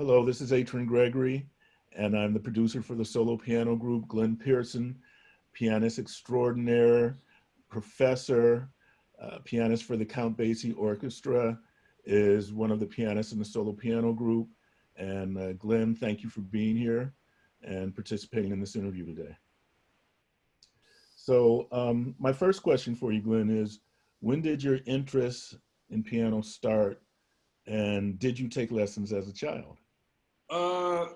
Hello, this is Atron Gregory, and I'm the producer for the solo piano group Glen Pearson, pianist extraordinaire, professor, pianist for the Count Basie Orchestra, is one of the pianists in the solo piano group. And Glen, thank you for being here and participating in this interview today. So my first question for you, Glen, is when did your interest in piano start, and did you take lessons as a child? Uh,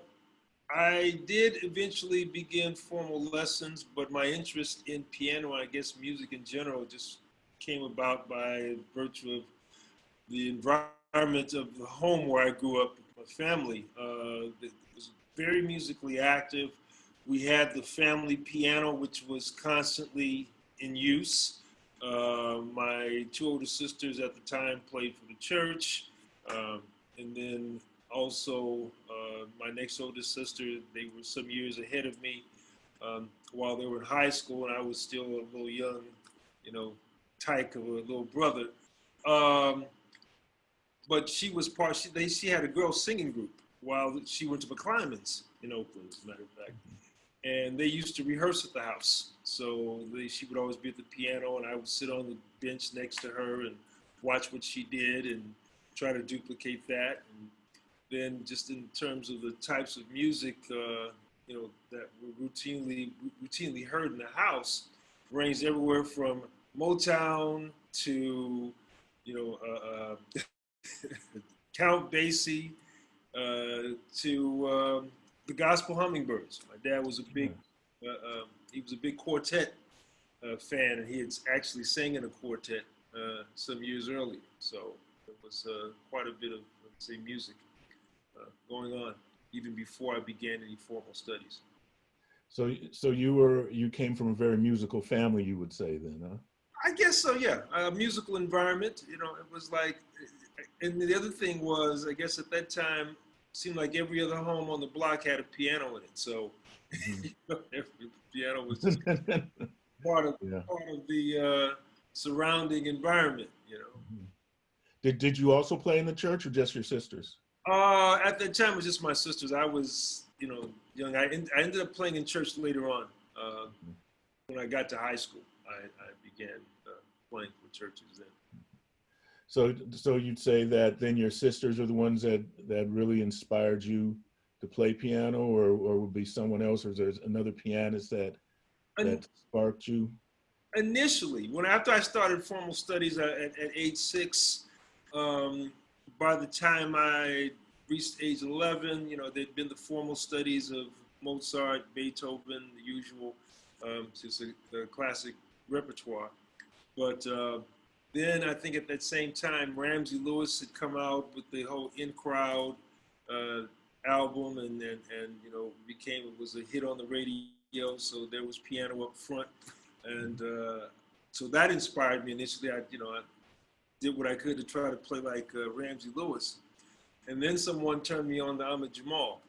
I did eventually begin formal lessons, but my interest in piano, I guess music in general, just came about by virtue of the environment of the home where I grew up with my family. It was very musically active. We had the family piano, which was constantly in use. My two older sisters at the time played for the church. Um, and then also my next oldest sister, they were some years ahead of me while they were in high school, and I was still a little young, you know, tyke of a little brother. Um, but she was part. She had a girl singing group while she went to McClymonds in Oakland, as a matter of fact. And they used to rehearse at the house. So she would always be at the piano, and I would sit on the bench next to her and watch what she did and try to duplicate that. And then, just in terms of the types of music, that were routinely heard in the house, ranged everywhere from Motown to, you know, Count Basie to the Gospel Hummingbirds. My dad was a big, he was a big quartet fan, and he had actually sang in a quartet some years earlier. So there was quite a bit of, let's say, music going on even before I began any formal studies. So you came from a very musical family, you would say then, huh? I guess so, yeah. A musical environment, it was like, and the other thing was, I guess at that time, it seemed like every other home on the block had a piano in it. So, every piano was just part of Yeah. part of the surrounding environment. Mhm. Did you also play in the church or just your sisters? At that time, it was just my sisters. I was, young. I ended up playing in church later on. Mhm. When I got to high school, I began playing for churches then. So you'd say that then your sisters are the ones that really inspired you to play piano, or would be someone else, or there's another pianist And that sparked you? initially, when after I started formal studies at age 6, um, by the time I reached age 11, there'd been the formal studies of Mozart, Beethoven, the usual, just the classic repertoire. But then I think at that same time, Ramsey Lewis had come out with the whole In Crowd uh, album, and it was a hit on the radio. So there was piano up front, and so that inspired me initially. I did what I could to try to play like Ramsey Lewis, and then someone turned me on to Ahmed Jamal,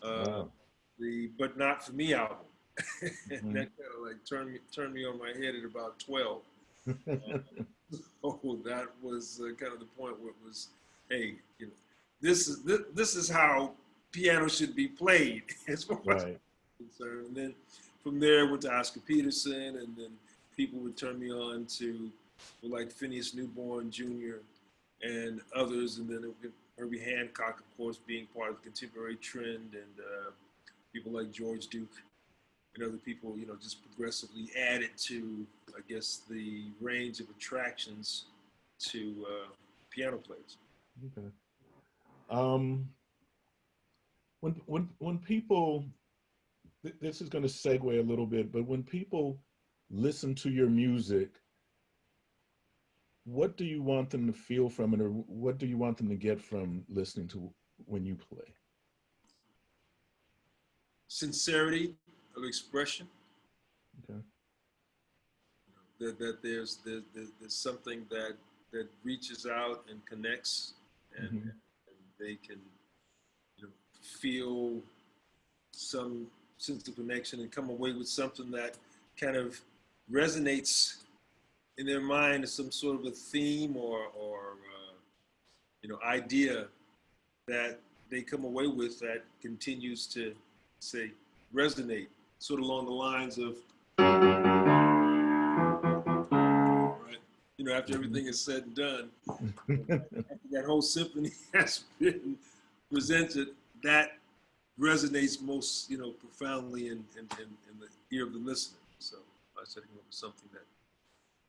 uh, Wow. the "But Not for Me" album, and Hmm. that kind of like turned me on my head at about 12. Oh, that was kind of the point where it was, hey, this is how piano should be played as far as Right. I'm concerned. And then from there, I went to Oscar Peterson, and then people would turn me on to like Phineas Newborn Jr. and others, and then Herbie Hancock, of course, being part of the contemporary trend, and people like George Duke and other people, just progressively added to, I guess, the range of attractions to piano players. Okay. Um, when people, this is going to segue a little bit, but when people listen to your music, what do you want them to feel from it, or what do you want them to get from listening to when you play? Sincerity of expression, Okay. that there's something that reaches out and connects, Hmm. and they can feel some sense of connection and come away with something that kind of resonates in their mind as some sort of a theme or idea that they come away with that continues to say resonate, sort of along the lines of, right, you know, after everything is said and done, after that whole symphony has been presented, that resonates most, you know, profoundly in the ear of the listener. So I said it was something that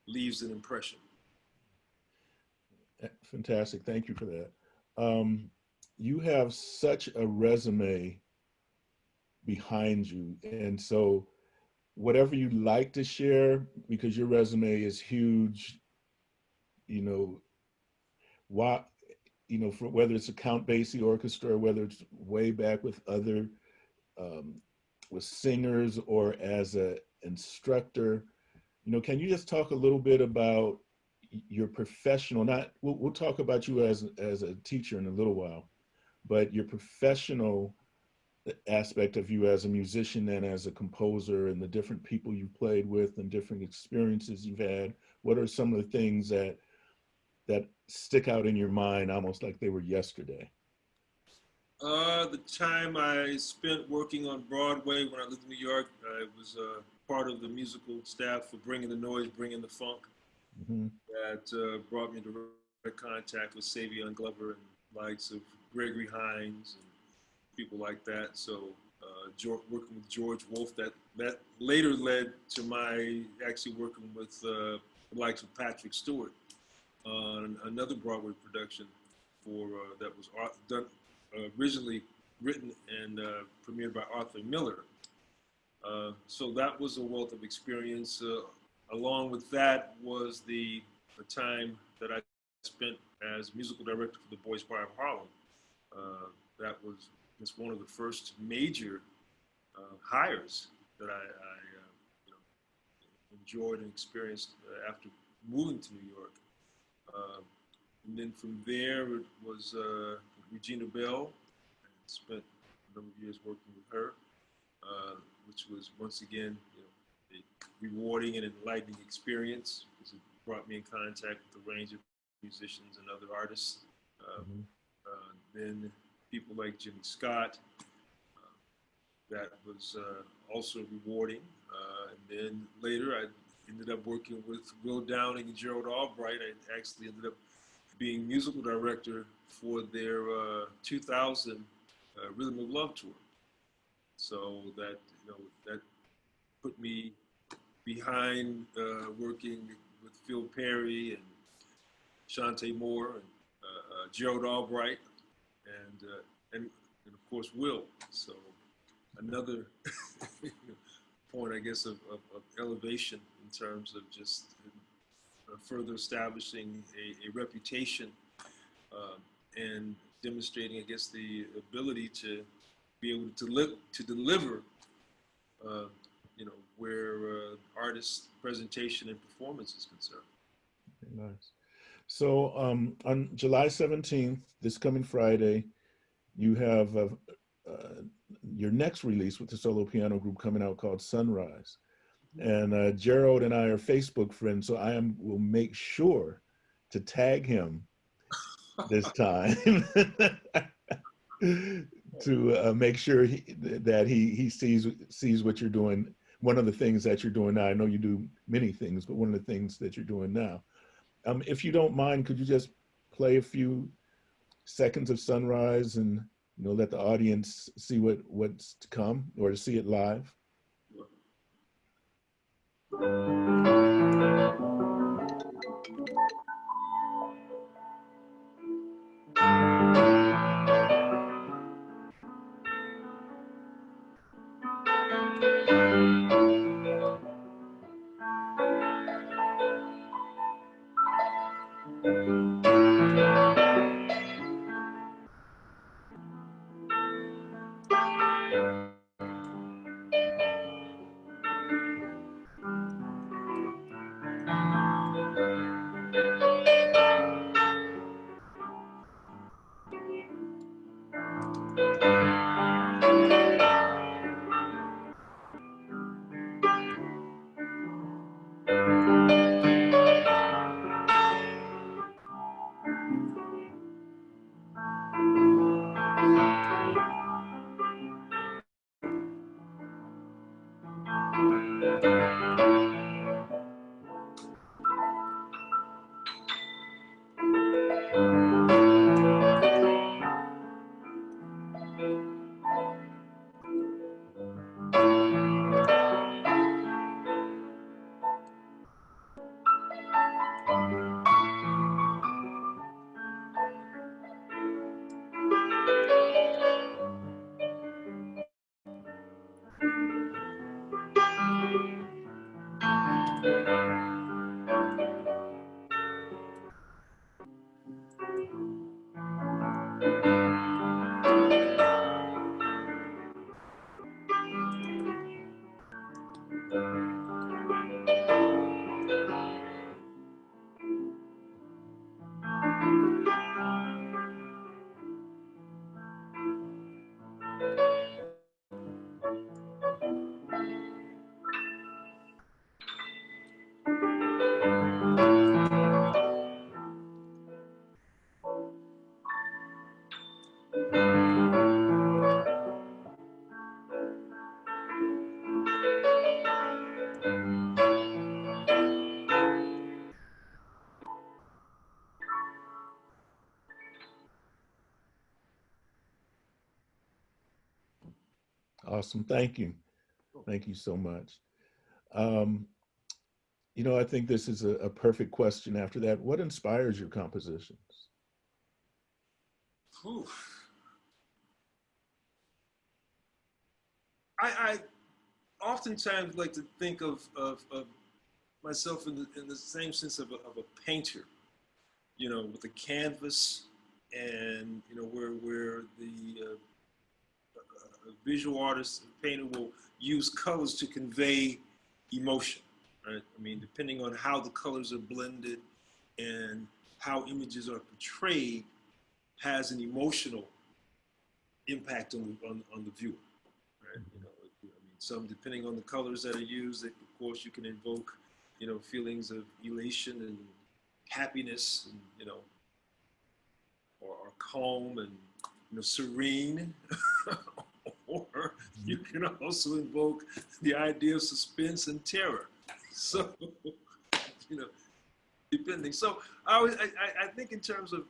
leaves an impression. Fantastic. Thank you for that. You have such a resume behind you. And so whatever you'd like to share, because your resume is huge, you know, why, you know, for whether it's a Count Basie orchestra, or whether it's way back with other, um, with singers or as a instructor, you know, can you just talk a little bit about your professional, not, we'll talk about you as a teacher in a little while, but your professional aspect of you as a musician and as a composer, and the different people you've played with and different experiences you've had. What are some of the things that stick out in your mind almost like they were yesterday? The time I spent working on Broadway when I lived in New York, I was part of the musical staff for Bringing the Noise, Bringing the Funk. Mm-hmm. That brought me into direct contact with Savion Glover and likes of Gregory Hines and people like that. So working with George Wolfe, that later led to my actually working with the likes of Patrick Stewart on another Broadway production for that was done originally written and premiered by Arthur Miller. So that was a wealth of experience. Along with that was the time that I spent as musical director for the Boys Choir of Harlem. That was just one of the first major hires that I you know, enjoyed and experienced after moving to New York. And then from there, it was Regina Bell. I spent a number of years working with her, which was once again, you know, a rewarding and enlightening experience because it brought me in contact with a range of musicians and other artists. Mm-hmm. Then people like Jimmy Scott. That was also rewarding. And then later, I ended up working with Will Downing and Gerald Albright. I actually ended up being musical director for their 2000 Rhythm of Love tour. So that, you know, that put me behind working with Phil Perry and Shantae Moore and Gerald Albright and of course Will. So another point, I guess, of elevation in terms of just further establishing a reputation and demonstrating, I guess, the ability to be able to deliver, you know, where artist presentation and performance is concerned. Very nice. So on July 17th, this coming Friday, you have your next release with the solo piano group coming out called Sunrise. And Gerald and I are Facebook friends, so will make sure to tag him this time to make sure that he sees what you're doing. One of the things that you're doing now, I know you do many things, but one of the things that you're doing now. If you don't mind, could you just play a few seconds of Sunrise and, you know, let the audience see what's to come, or to see it live? Awesome. Thank you. Thank you so much. Um, you know, I think this is a perfect question after that. What inspires your compositions? Whew. I oftentimes like to think of myself in the same sense of a painter, you know, with a canvas, and you know where the visual artist, painter will use colors to convey emotion. Right? I mean, depending on how the colors are blended and how images are portrayed, has an emotional impact on the viewer. Right? You know, I mean, some depending on the colors that are used, of course, you can invoke, you know, feelings of elation and happiness, and you know, or calm and you know, serene. Or you can also invoke the idea of suspense and terror. So, you know, depending. So I think in terms of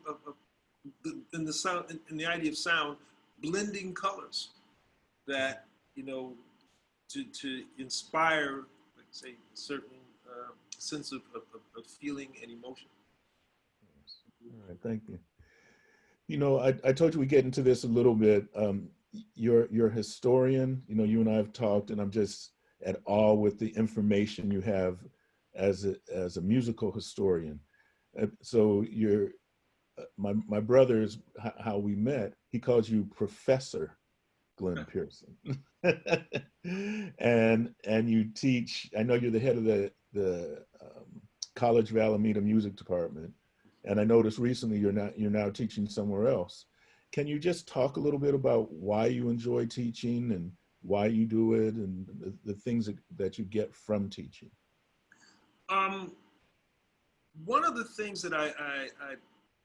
in the sound, in the idea of sound, blending colors that, you know, to inspire, like say, a certain sense of feeling and emotion. All right, thank you. You know, I told you we get into this a little bit. You're a historian. You know, you and I have talked, and I'm just at awe with the information you have as a musical historian. So you're my brother's how we met. He calls you Professor Glen Pearson, and you teach. I know you're the head of the College of Alameda Music Department, and I noticed recently you're now teaching somewhere else. Can you just talk a little bit about why you enjoy teaching and why you do it and the things that you get from teaching? Um, One of the things that I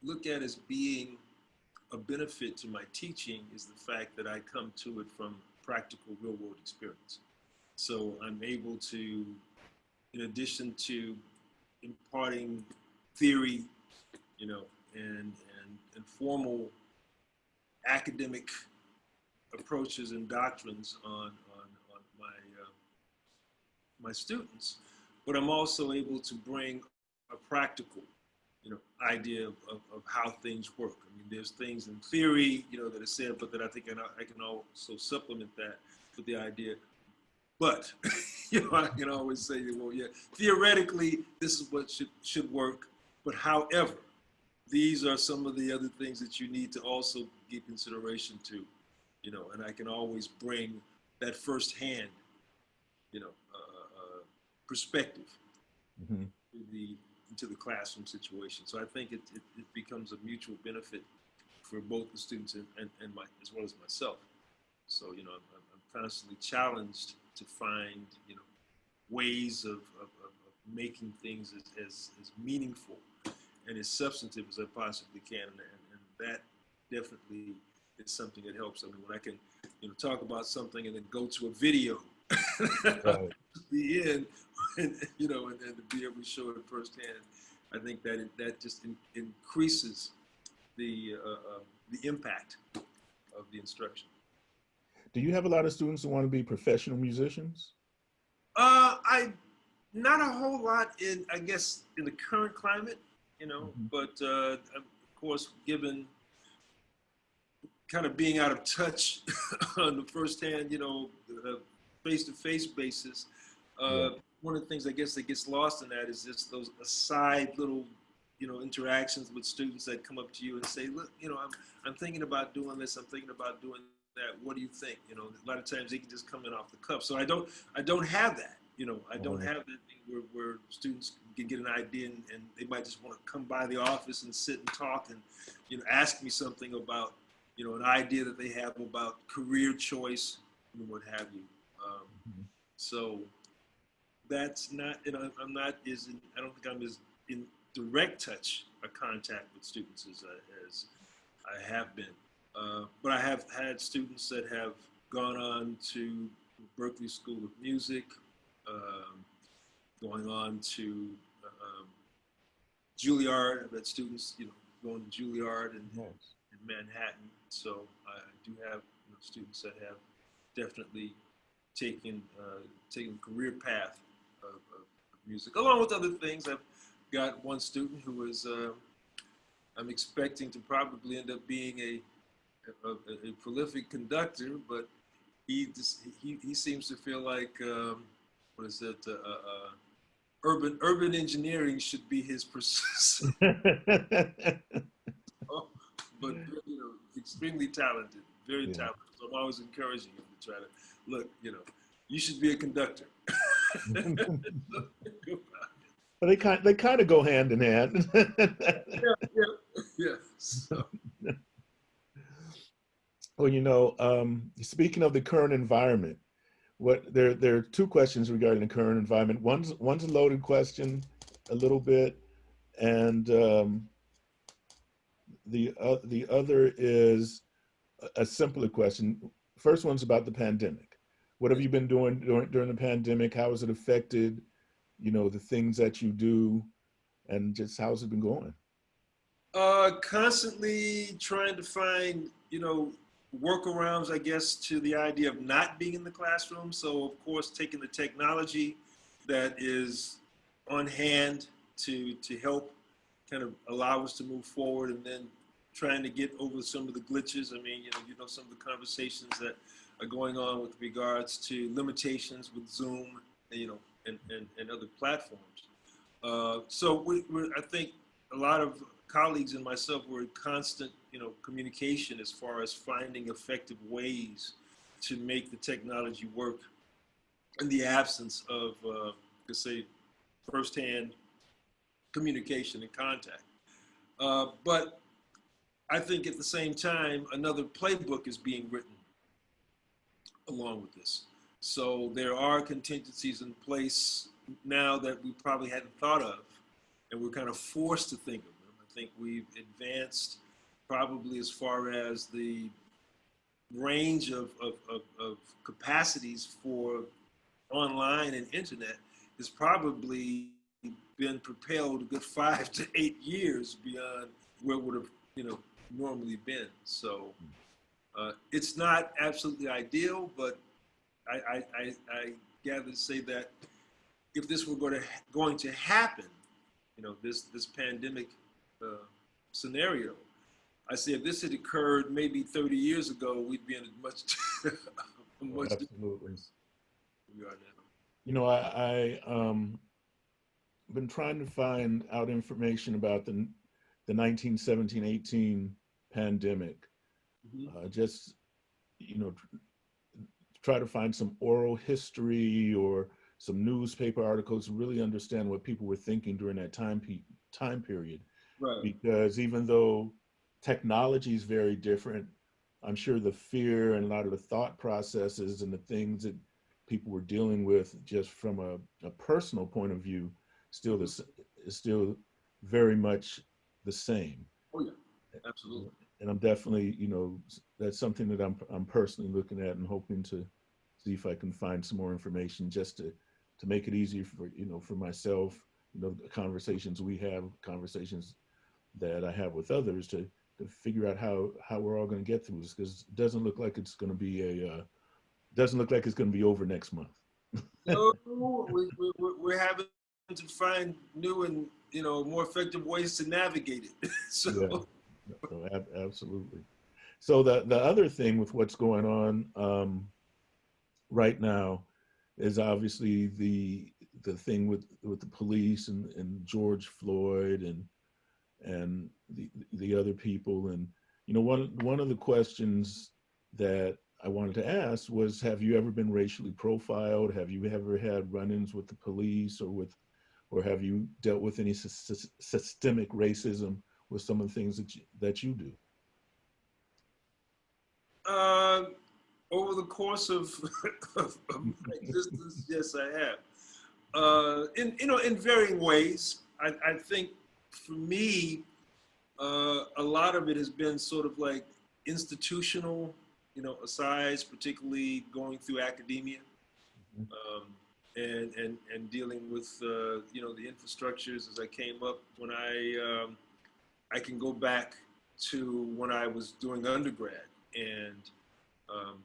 look at as being a benefit to my teaching is the fact that I come to it from practical real world experience. So I'm able to, in addition to imparting theory, you know, and formal academic approaches and doctrines on my students, but I'm also able to bring a practical, you know, idea of how things work. I mean, there's things in theory, you know, that are said, but that I think I can also supplement that with the idea. But you know, I can always say, well, yeah, theoretically, this is what should work. But however, these are some of the other things that you need to also give consideration to, you know, and I can always bring that firsthand, you know, perspective Mm-hmm. to into the classroom situation. So I think it becomes a mutual benefit for both the students and my, as well as myself. So, you know, I'm constantly challenged to find, you know, ways of making things as meaningful and as substantive as I possibly can. And that definitely is something that helps. I mean, when I can, you know, talk about something and then go to a video Right. the end, and you know, and to be able to show it firsthand, I think that that just increases the impact of the instruction. Do you have a lot of students who want to be professional musicians? I not a whole lot in, I guess, in the current climate, you know, Mhm. but of course, given kind of being out of touch on the firsthand, you know, face-to-face basis, Yeah. one of the things I guess that gets lost in that is just those aside little, you know, interactions with students that come up to you and say, look, you know, I'm thinking about doing this, I'm thinking about doing that. What do you think? You know, a lot of times they can just come in off the cuff. So I don't have that. You know, I don't Uh-huh. have that thing where students can get an idea and they might just want to come by the office and sit and talk and, you know, ask me something about, you know, an idea that they have about career choice and what have you. Um, Mhm. so that's not, you know, I'm not as in, I don't think I'm as in direct touch or contact with students as I have been. But I have had students that have gone on to Berkeley School of Music, um, going on to um, Juilliard. I've had students, you know, going to Juilliard Nice. in Manhattan. So I do have, you know, students that have definitely taken career path of music, along with other things. I've got one student who is I'm expecting to probably end up being a prolific conductor, but he seems to feel like what is it? Urban engineering should be his pursuit. But you know, extremely talented, very Yeah. talented. So I'm always encouraging him to try to look. You know, you should be a conductor. But they kind of go hand in hand. Yeah. So, Well, speaking of the current environment, there are two questions regarding the current environment. One's a loaded question, a little bit, and the other is a simpler question. First one's about the pandemic. What have you been doing during the pandemic? How has it affected, the things that you do, and just how's it been going? constantly trying to find, you know, workarounds, I guess, to the idea of not being in the classroom. So, of course, taking the technology that is on hand to help kind of allow us to move forward, and then trying to get over some of the glitches. I mean, some of the conversations that are going on with regards to limitations with Zoom, and other platforms. So I think a lot of colleagues and myself were in constant, communication as far as finding effective ways to make the technology work in the absence of, let's say, firsthand communication and contact. But I think at the same time, another playbook is being written along with this. So there are contingencies in place now that we probably hadn't thought of, and we're kind of forced to think of them. I think we've advanced probably as far as the range of capacities for online and internet has probably been propelled a good 5 to 8 years beyond where it would have, normally been. So it's not absolutely ideal, but I gather to say that if this were going to happen, this pandemic scenario, I say if this had occurred maybe 30 years ago, we'd be in a much Oh, much different absolutely. place than we are now. I been trying to find out information about the 1917-18 pandemic. Mm-hmm. Just try to find some oral history or some newspaper articles to really understand what people were thinking during that time period. Right. Because even though technology is very different, I'm sure the fear and a lot of the thought processes and the things that people were dealing with just from a personal point of view still Mm-hmm. is still very much the same. Oh yeah, absolutely. And I'm definitely, that's something that I'm personally looking at and hoping to see if I can find some more information just to make it easier for myself, the conversations we have, conversations that I have with others to to figure out how we're all going to get through this, because it doesn't look like it's going to be doesn't look like it's going to be over next month. No, we're having to find new and more effective ways to navigate it. Yeah, So no, absolutely. So the other thing with what's going on right now is obviously the thing with the police and George Floyd and the other people. And one of the questions that I wanted to ask was, have you ever been racially profiled? Have you ever had run-ins with the police, or have you dealt with any systemic racism with some of the things that you do? uh, over the course of, of my existence, yes, I have. In varying ways. I think for me, a lot of it has been sort of like institutional, asides, particularly going through academia, um, and dealing with the infrastructures as I came up. When I can go back to when I was doing undergrad and um,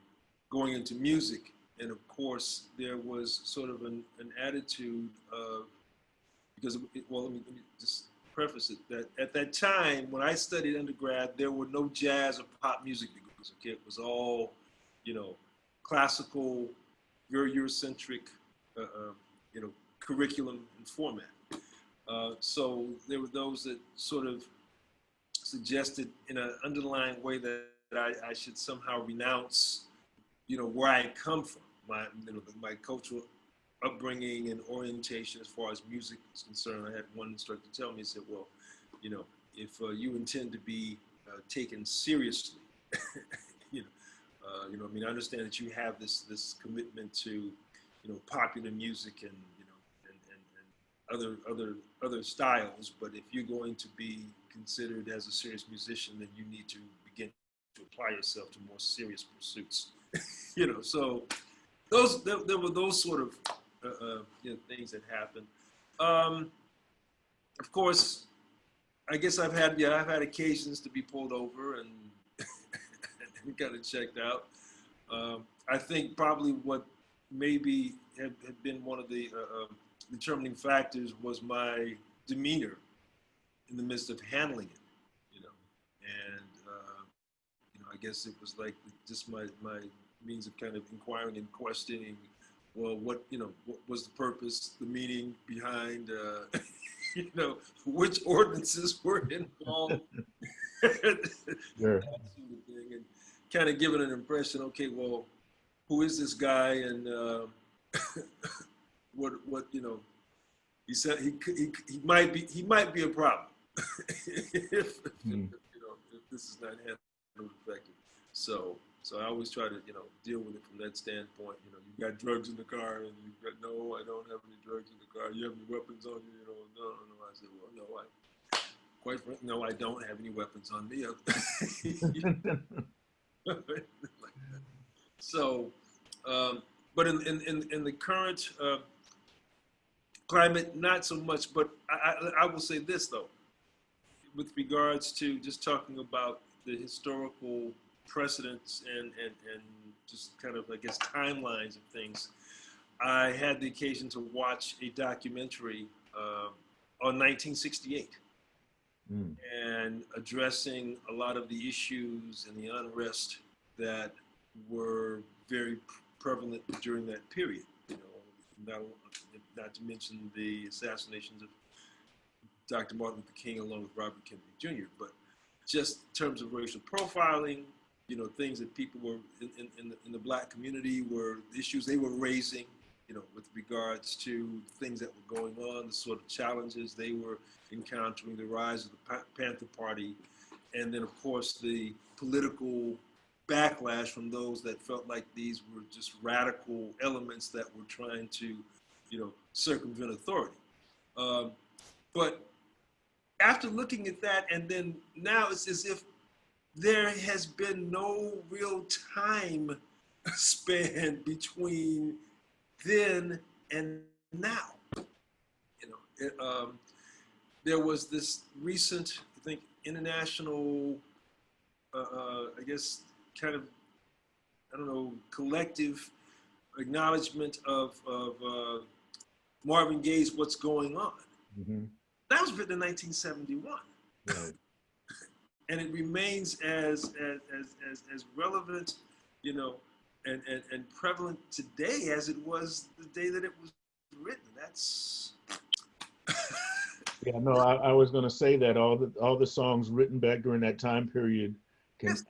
going into music, and of course there was sort of an attitude of, because well, let me just preface it that at that time when I studied undergrad, there were no jazz or pop music degrees. Okay, it was all, classical, very Eurocentric, uh, uh, curriculum and format. So there were those that sort of suggested in an underlying way that I should somehow renounce, where I come from, my cultural upbringing and orientation as far as music is concerned. I had one instructor tell me, he said, well, if you intend to be taken seriously, I mean, I understand that you have this commitment to, popular music and, other styles, but if you're going to be considered as a serious musician, then you need to begin to apply yourself to more serious pursuits. So there were those sort of things that happened. Of course, I guess I've had occasions to be pulled over and, and kind of checked out. I think probably what maybe had been one of the determining factors was my demeanor in the midst of handling it, and I guess it was like just my means of kind of inquiring and questioning. Well, what was the purpose, the meaning behind, which ordinances were involved, that Sure. sort of thing, and kind of giving an impression. Okay, well, who is this guy, and what he said he might be a problem if, Mm. if this is not handled effectively. So I always try to deal with it from that standpoint. You got drugs in the car, and you got, no, I don't have any drugs in the car. You have any weapons on you? No. I said, well, no, quite frankly, no, I don't have any weapons on me. So, but in the current climate, not so much. But I will say this though, with regards to just talking about the historical precedents and just kind of, I guess, timelines of things. I had the occasion to watch a documentary on 1968 Mm. and addressing a lot of the issues and the unrest that were very prevalent during that period. Not to mention the assassinations of Dr. Martin Luther King along with Robert Kennedy Jr., but just in terms of racial profiling, things that people were in the Black community were issues they were raising, with regards to things that were going on, the sort of challenges they were encountering, the rise of the Panther Party, and then, of course, the political backlash from those that felt like these were just radical elements that were trying to, circumvent authority. But after looking at that, and then now it's as if there has been no real time span between then and now. There was this recent, I think, international I guess, kind of, I don't know, collective acknowledgement of Marvin Gaye's "What's Going On." Mm-hmm. That was written in 1971, Right. and it remains as relevant, you know, and prevalent today as it was the day that it was written. That's Yeah, no, I was going to say that all the songs written back during that time period can yes,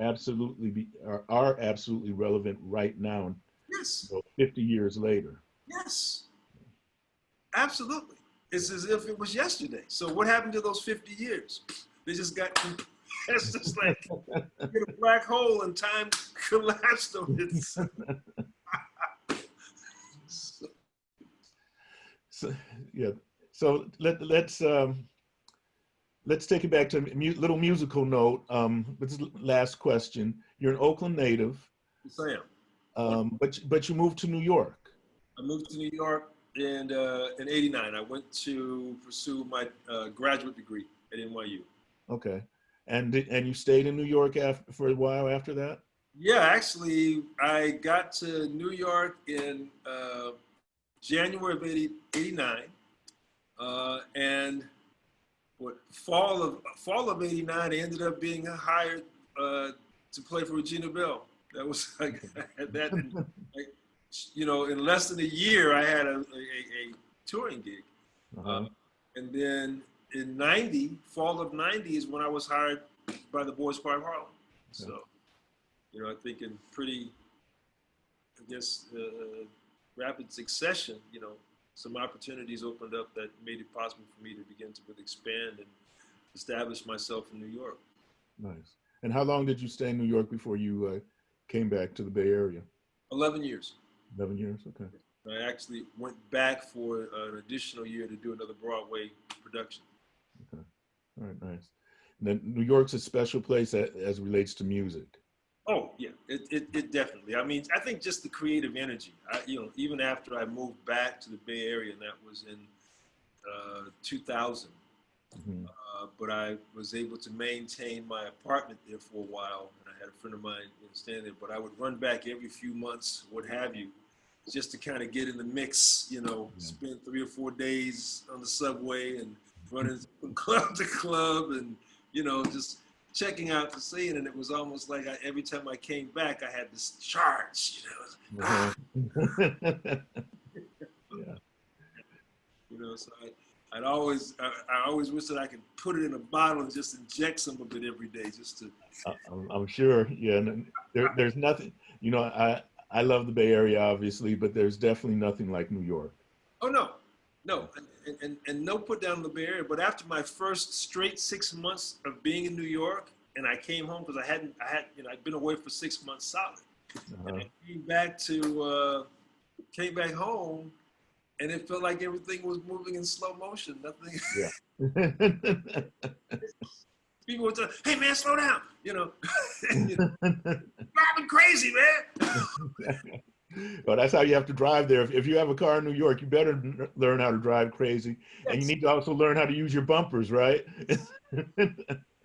absolutely are absolutely relevant right now, yes, 50 years later. yes, absolutely. Yeah. It's as if it was yesterday. So what happened to those 50 years? They just got. It's just like hit a black hole and time collapsed on itself. So, So, yeah. So let's take it back to a little musical note. This is the last question. You're an Oakland native, Sam, but you moved to New York. I moved to New York in '89. I went to pursue my graduate degree at NYU. Okay. And you stayed in New York for a while after that? Yeah, actually, I got to New York in January of '89, and what fall of '89, I ended up being hired to play for Regina Belle. That was like that, like, in less than a year, I had a touring gig, Uh-huh. and then in '90, fall of '90 is when I was hired by the Boys Choir of Harlem. Okay. So, I think in pretty, I guess, rapid succession, some opportunities opened up that made it possible for me to begin to really expand and establish myself in New York. Nice. And how long did you stay in New York before you came back to the Bay Area? 11 years. 11 years. Okay. I actually went back for an additional year to do another Broadway production. Okay. All right. Nice. And then New York's a special place as relates to music. Oh yeah, it definitely. I mean, I think just the creative energy. Even after I moved back to the Bay Area, and that was in 2000. Mm-hmm. But I was able to maintain my apartment there for a while, and I had a friend of mine staying there. But I would run back every few months, what have you, just to kind of get in the mix. Yeah. Spend 3 or 4 days on the subway and running from club to club, and just checking out the scene. And it was almost like every time I came back, I had this charge. Uh-huh. Yeah. So I always wish that I could put it in a bottle and just inject some of it every day, just to. I'm sure. Yeah. And there's nothing. I love the Bay Area, obviously, but there's definitely nothing like New York. Oh no, and no put down in the Bay Area. But after my first straight 6 months of being in New York, and I came home because I'd been away for 6 months solid, Uh-huh. and I came back home, and it felt like everything was moving in slow motion. Nothing. Yeah. People would say, "Hey man, slow down," driving crazy, man. Well, that's how you have to drive there. If you have a car in New York, you better learn how to drive crazy. And you Yes. need to also learn how to use your bumpers, right?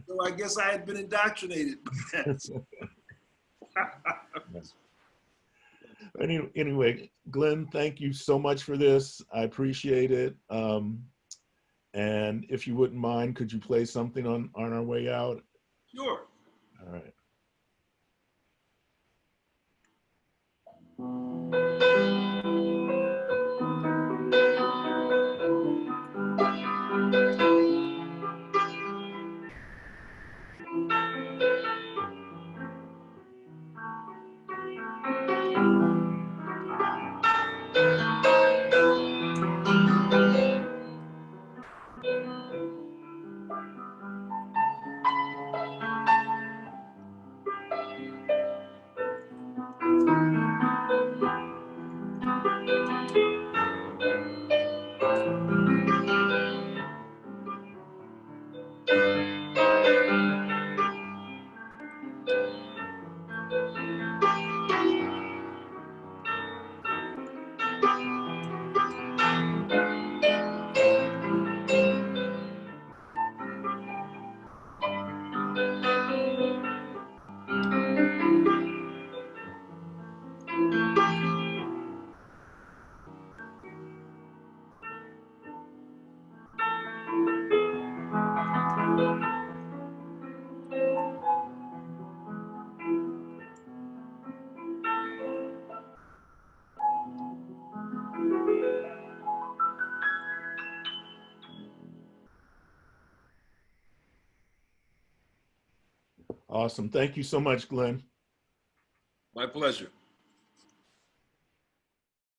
So I guess I had been indoctrinated by that. Anyway, Glenn, thank you so much for this. I appreciate it. And if you wouldn't mind, could you play something on our way out? Sure. All right. Awesome. Thank you so much, Glen. My pleasure.